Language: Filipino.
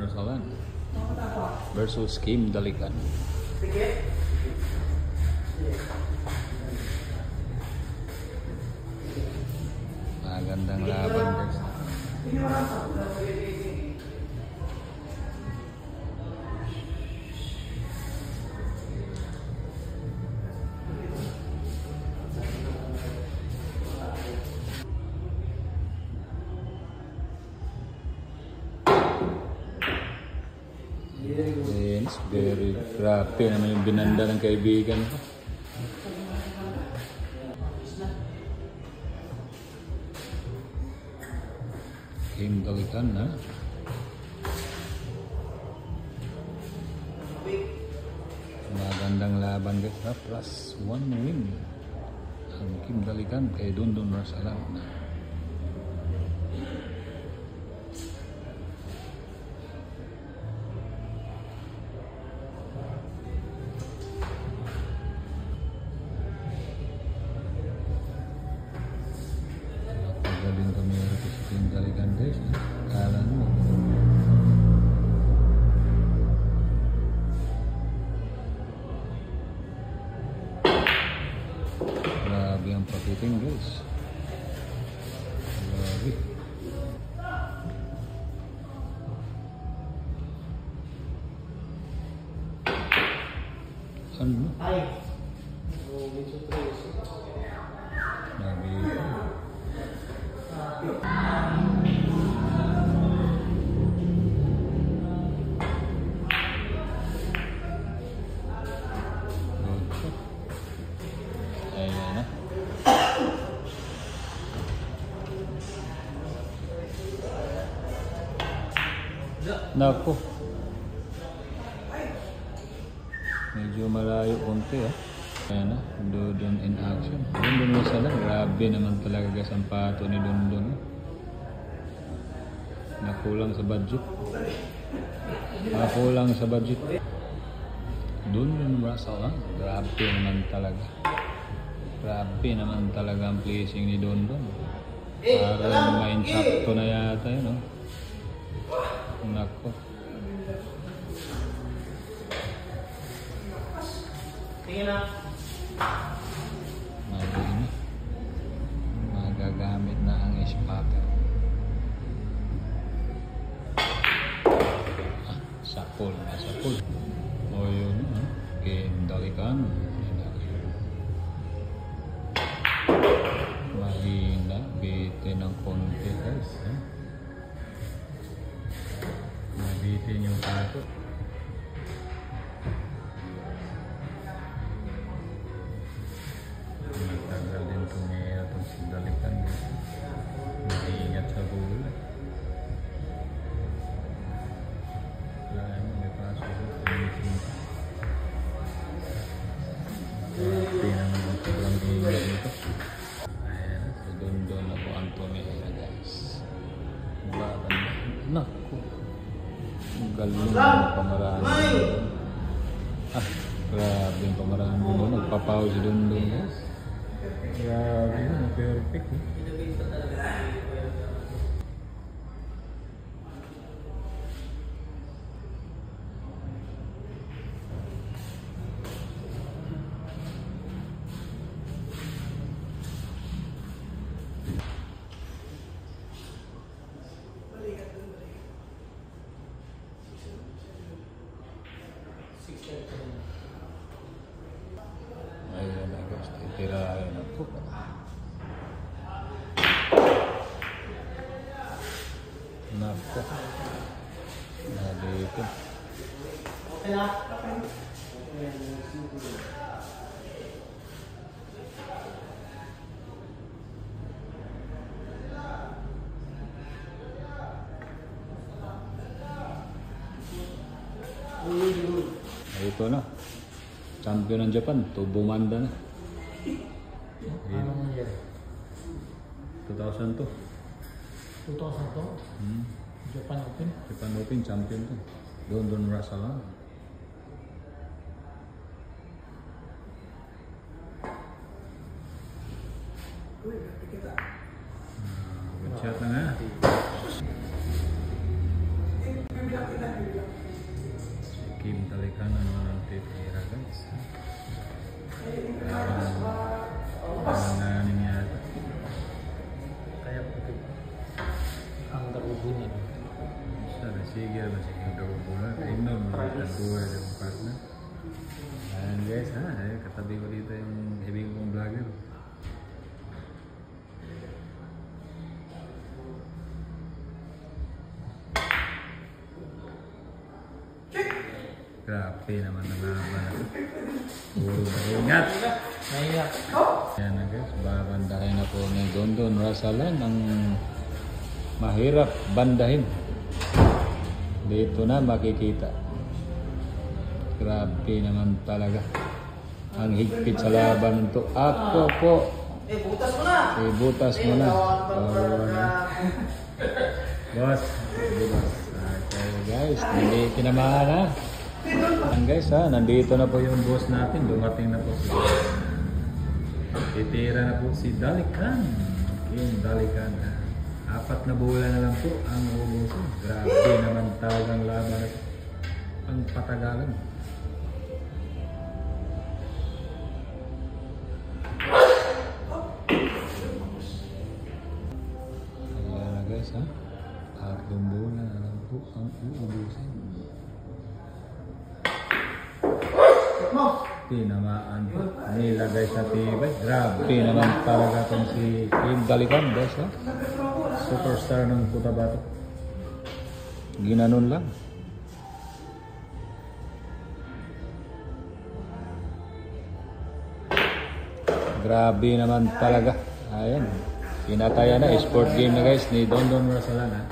Rosalan versus Kim Dalikan. Magandang laban guys. Yes, very grabe naman yung binanda ng kaibigan ko. Kim Dalikan na. Magandang laban guys ha. Plus 1 win ang Kim Dalikan kay Dondon Rosalan. Din kami sa Kim Dalikan guys. Kala mo. Grabe ang pakiting guys. Grabe. Ano? Ay. Grabe. Ayan na. Nako. Medyo malayo konti Ayan na, Dondon in action. Dondon Rosalan, grabe naman talaga guys ang pato ni Dondon. Nakulang sa budget. Nakulang sa budget. Dondon Rosalan, grabe naman talaga. Grabe naman talaga ang placing ni Dondon. Parang main sakto na yata yun. Nako. Tingin na. Magagamit na ang spotter. Sapul na sapul. O yun, Kim Dalikan. Mahina, bitin ng konti guys. Mabitin yung pato. Matagal din tumira itong si Dalikan. Maingat sa bola. Wala mo, may paso ko. Grabe naman ang sobrang ingat nito. Ayan, so Dondon ako ang tumira guys. Naku. Ang galing ng pamaraan. Grabe yung pamaraan mo. Nagpapaw si Dondon guys. Grabe yun, perfect Ayan na guys, titirahin na po. Nako. Dito. Ito na. Champion ng Japan, Tobumanda na. 2002. 2002? Japan Open? Japan Open, champion to. Dondon Rosalan. Good shot na nga. Si Kim Talikan naman ang titira guys. Parang nanin yata. Kaya po ang darugo niya. Sana sige daw bola. Inom dua yung partner. Ayan guys ha, katabi ko dito yung ibig kong vlogger. Grabe naman ang laban. Puro ingat. Naiyak. Ayan na guys, babandahin na po ni Dondon Rasalan ang mahirap bandahin. Dito na makikita. Grabe naman talaga. Ang higpit sa laban nito. Ako po. Butas mo na! Butas mo na. Boss. Sige boss. Okay guys, hindi tinamaan ha. Ayan guys ha, nandito na po yung boss natin. Dumating na po si boss. Titira na po si Dalikan. Yung Dalikan ha. 4 na bola na lang po ang ubusin. Grabe naman talagang laban. Ang patagalan. Ayan na guys ha. 4 bola na lang po ang uubusin. Tinamaan po. Nilagay sa tibay. Grabe naman talaga itong si Kim Dalikan guys ha. Superstar ng Cotabato. Ginanon lang. Grabe naman talaga. Ayan. Pinataya na. Sport game na guys ni Dondon Rasalan ha.